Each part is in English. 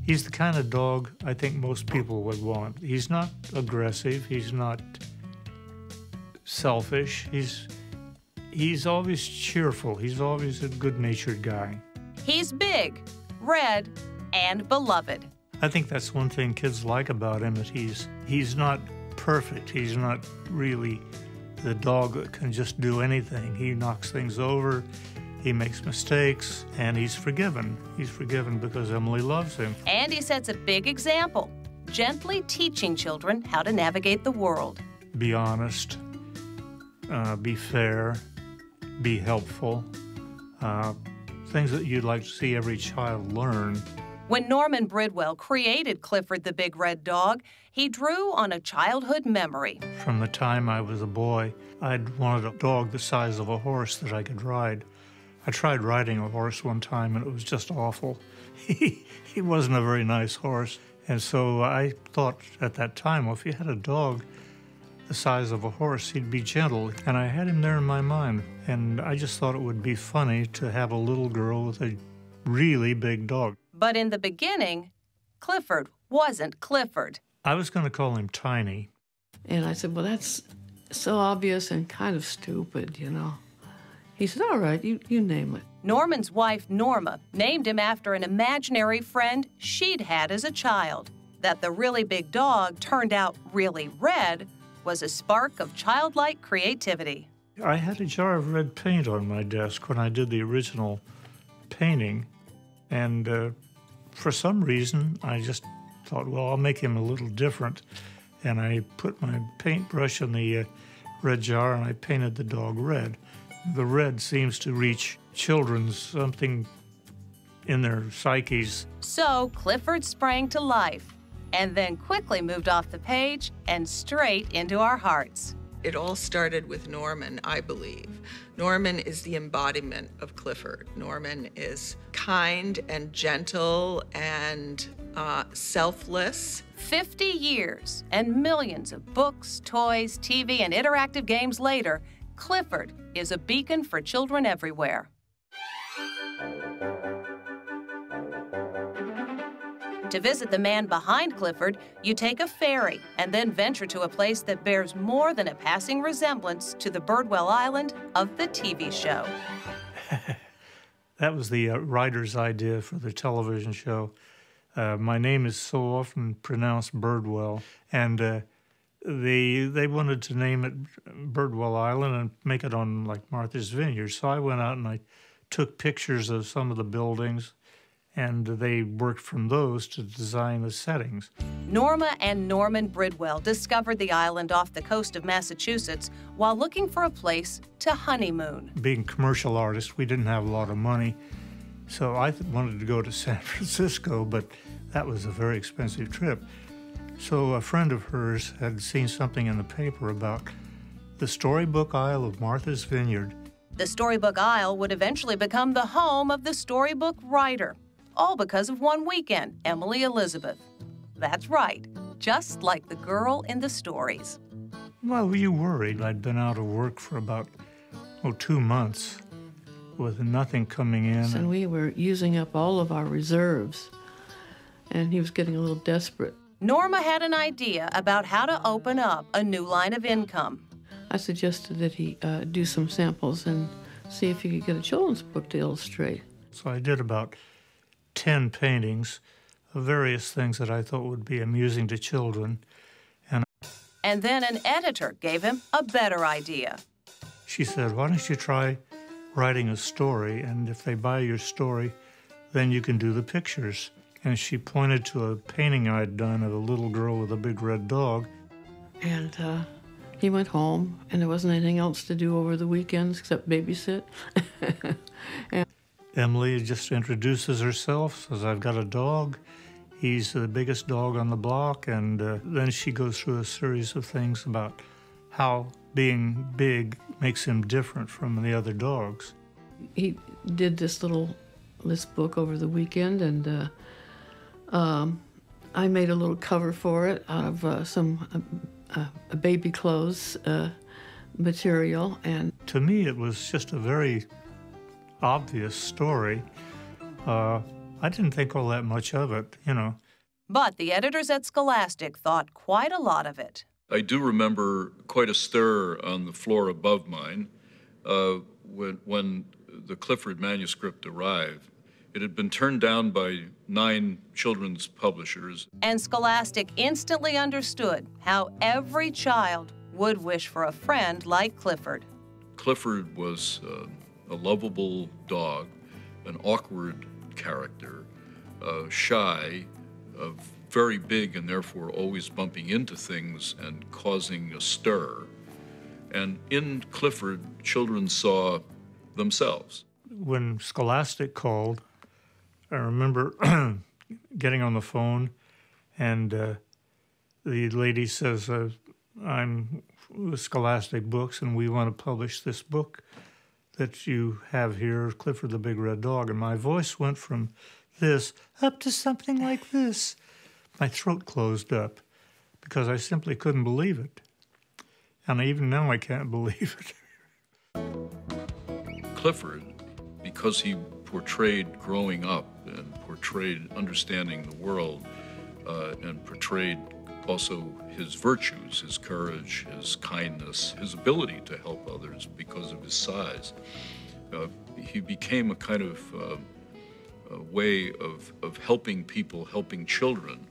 He's the kind of dog I think most people would want. He's not aggressive. He's not selfish. He's always cheerful. He's always a good-natured guy. He's big, red, and beloved. I think that's one thing kids like about him, that he's not perfect. He's not really the dog that can just do anything. He knocks things over, he makes mistakes, and he's forgiven. He's forgiven because Emily loves him. And he sets a big example, gently teaching children how to navigate the world. Be honest, be fair, be helpful, things that you'd like to see every child learn. When Norman Bridwell created Clifford the Big Red Dog, he drew on a childhood memory. From the time I was a boy, I'd wanted a dog the size of a horse that I could ride. I tried riding a horse one time, and it was just awful. He wasn't a very nice horse. And so I thought at that time, well, if you had a dog the size of a horse, he'd be gentle. And I had him there in my mind. And I just thought it would be funny to have a little girl with a really big dog. But in the beginning, Clifford wasn't Clifford. I was going to call him Tiny. And I said, well, that's so obvious and kind of stupid, you know. He said, all right, you name it. Norman's wife, Norma, named him after an imaginary friend she'd had as a child. That the really big dog turned out really red was a spark of childlike creativity. I had a jar of red paint on my desk when I did the original painting. And for some reason, I just thought, well, I'll make him a little different. And I put my paintbrush in the red jar and I painted the dog red. The red seems to reach children's something in their psyches. So Clifford sprang to life and then quickly moved off the page and straight into our hearts. It all started with Norman, I believe. Norman is the embodiment of Clifford. Norman is kind and gentle and selfless. 50 years and millions of books, toys, TV, and interactive games later, Clifford is a beacon for children everywhere. To visit the man behind Clifford, you take a ferry and then venture to a place that bears more than a passing resemblance to the Birdwell Island of the TV show. That was the writer's idea for the television show. My name is so often pronounced Birdwell, and they wanted to name it Birdwell Island and make it on like Martha's Vineyard. So I went out and I took pictures of some of the buildings, and they worked from those to design the settings. Norma and Norman Bridwell discovered the island off the coast of Massachusetts while looking for a place to honeymoon. Being commercial artists, we didn't have a lot of money, so I wanted to go to San Francisco, but that was a very expensive trip. So a friend of hers had seen something in the paper about the Storybook Isle of Martha's Vineyard. The Storybook Isle would eventually become the home of the storybook writer. All because of one weekend, Emily Elizabeth. That's right, just like the girl in the stories. Well, were you worried? I'd been out of work for about, 2 months with nothing coming in. And we were using up all of our reserves, and he was getting a little desperate. Norma had an idea about how to open up a new line of income. I suggested that he do some samples and see if he could get a children's book to illustrate. So I did about 10 paintings of various things that I thought would be amusing to children. And then an editor gave him a better idea. She said, why don't you try writing a story, and if they buy your story, then you can do the pictures. And she pointed to a painting I'd done of a little girl with a big red dog. And he went home, and there wasn't anything else to do over the weekends except babysit. And Emily just introduces herself, says, I've got a dog. He's the biggest dog on the block. And then she goes through a series of things about how being big makes him different from the other dogs. He did this book over the weekend, and I made a little cover for it out of some baby clothes material. And to me, it was just a very obvious story. I didn't think all that much of it, you know. But the editors at Scholastic thought quite a lot of it. I do remember quite a stir on the floor above mine when the Clifford manuscript arrived. It had been turned down by 9 children's publishers. And Scholastic instantly understood how every child would wish for a friend like Clifford. Clifford was a lovable dog, an awkward character, shy, very big and therefore always bumping into things and causing a stir. And in Clifford, children saw themselves. When Scholastic called, I remember getting on the phone, and the lady says, I'm with Scholastic Books, and we want to publish this book that you have here, Clifford the Big Red Dog. And my voice went from this up to something like this. My throat closed up because I simply couldn't believe it. And even now I can't believe it. Clifford, because he portrayed growing up and portrayed understanding the world and portrayed also his virtues, his courage, his kindness, his ability to help others because of his size. He became a kind of a way of helping people, helping children,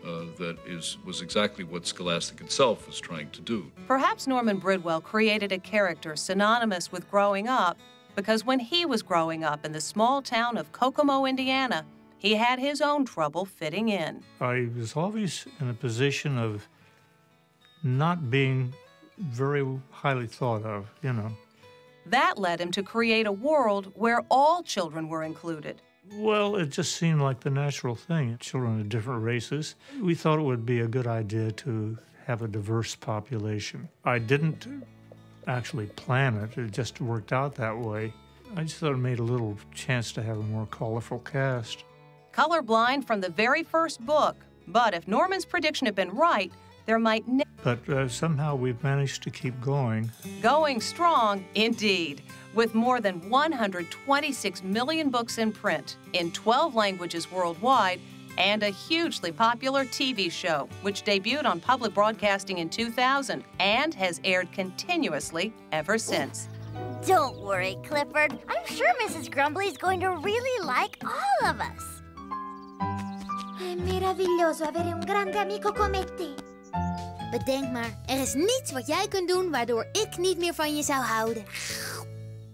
that was exactly what Scholastic itself was trying to do. Perhaps Norman Bridwell created a character synonymous with growing up because when he was growing up in the small town of Kokomo, Indiana, he had his own trouble fitting in. I was always in a position of not being very highly thought of, you know. That led him to create a world where all children were included. Well, it just seemed like the natural thing. Children of different races. We thought it would be a good idea to have a diverse population. I didn't actually plan it. It just worked out that way. I just thought it made a little chance to have a more colorful cast. Colorblind from the very first book, but if Norman's prediction had been right, there might But somehow we've managed to keep going. Going strong, indeed, with more than 126 million books in print in 12 languages worldwide and a hugely popular TV show, which debuted on public broadcasting in 2000 and has aired continuously ever since. Don't worry, Clifford. I'm sure Mrs. Grumbly's going to really like all of us. È meraviglioso avere un grande amico come te. Bedenk maar, er is niets wat jij kunt doen waardoor ik niet meer van je zou houden.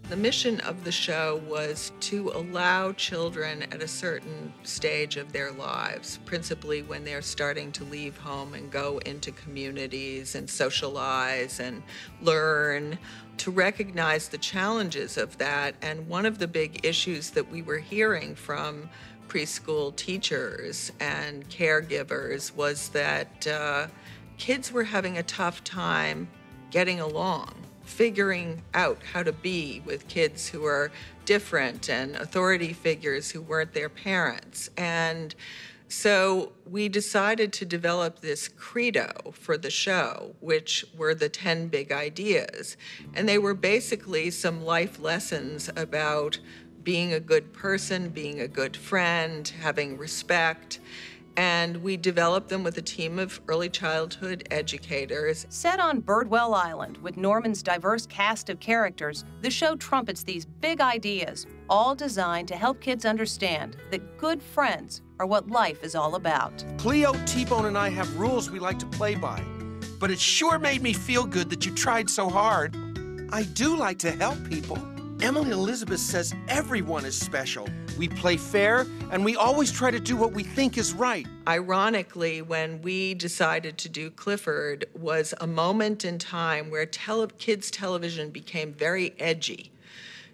The mission of the show was to allow children at a certain stage of their lives, principally when they're starting to leave home and go into communities and socialize and learn, to recognize the challenges of that. And one of the big issues that we were hearing from preschool teachers and caregivers was that kids were having a tough time getting along, figuring out how to be with kids who are different and authority figures who weren't their parents. And so we decided to develop this credo for the show, which were the 10 big ideas. And they were basically some life lessons about being a good person, being a good friend, having respect. And we developed them with a team of early childhood educators. Set on Birdwell Island with Norman's diverse cast of characters, the show trumpets these big ideas, all designed to help kids understand that good friends are what life is all about. Cleo, T-Bone, and I have rules we like to play by, but it sure made me feel good that you tried so hard. I do like to help people. Emily Elizabeth says everyone is special. We play fair, and we always try to do what we think is right. Ironically, when we decided to do Clifford was a moment in time where kids' television became very edgy.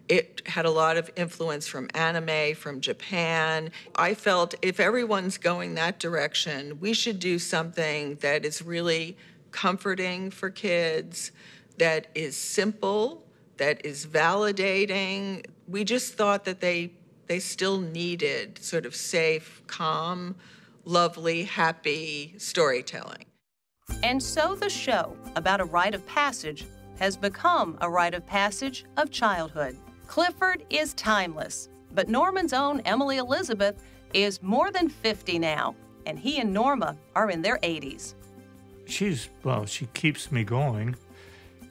It had a lot of influence from anime, from Japan. I felt if everyone's going that direction, we should do something that is really comforting for kids, that is simple, that is validating. We just thought that they still needed sort of safe, calm, lovely, happy storytelling. And so the show about a rite of passage has become a rite of passage of childhood. Clifford is timeless, but Norman's own Emily Elizabeth is more than 50 now, and he and Norma are in their 80s. She keeps me going.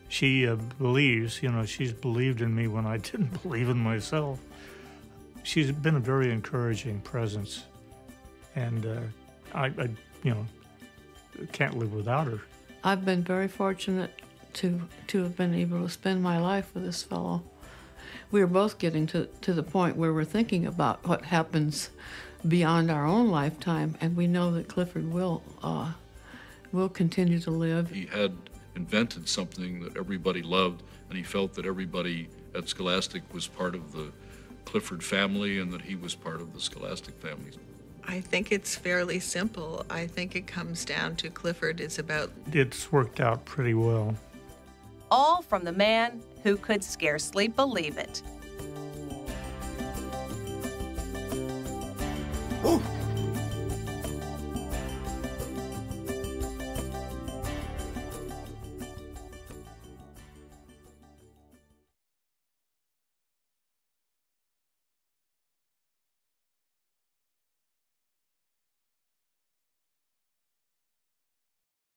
She believes, she's believed in me when I didn't believe in myself. She's been a very encouraging presence, and I can't live without her. I've been very fortunate to have been able to spend my life with this fellow. We are both getting to the point where we're thinking about what happens beyond our own lifetime, and we know that Clifford will continue to live. He had invented something that everybody loved, and he felt that everybody at Scholastic was part of the Clifford family and that he was part of the Scholastic family. I think it's fairly simple. I think it comes down to Clifford is about... It's worked out pretty well. All from the man who could scarcely believe it. Ooh.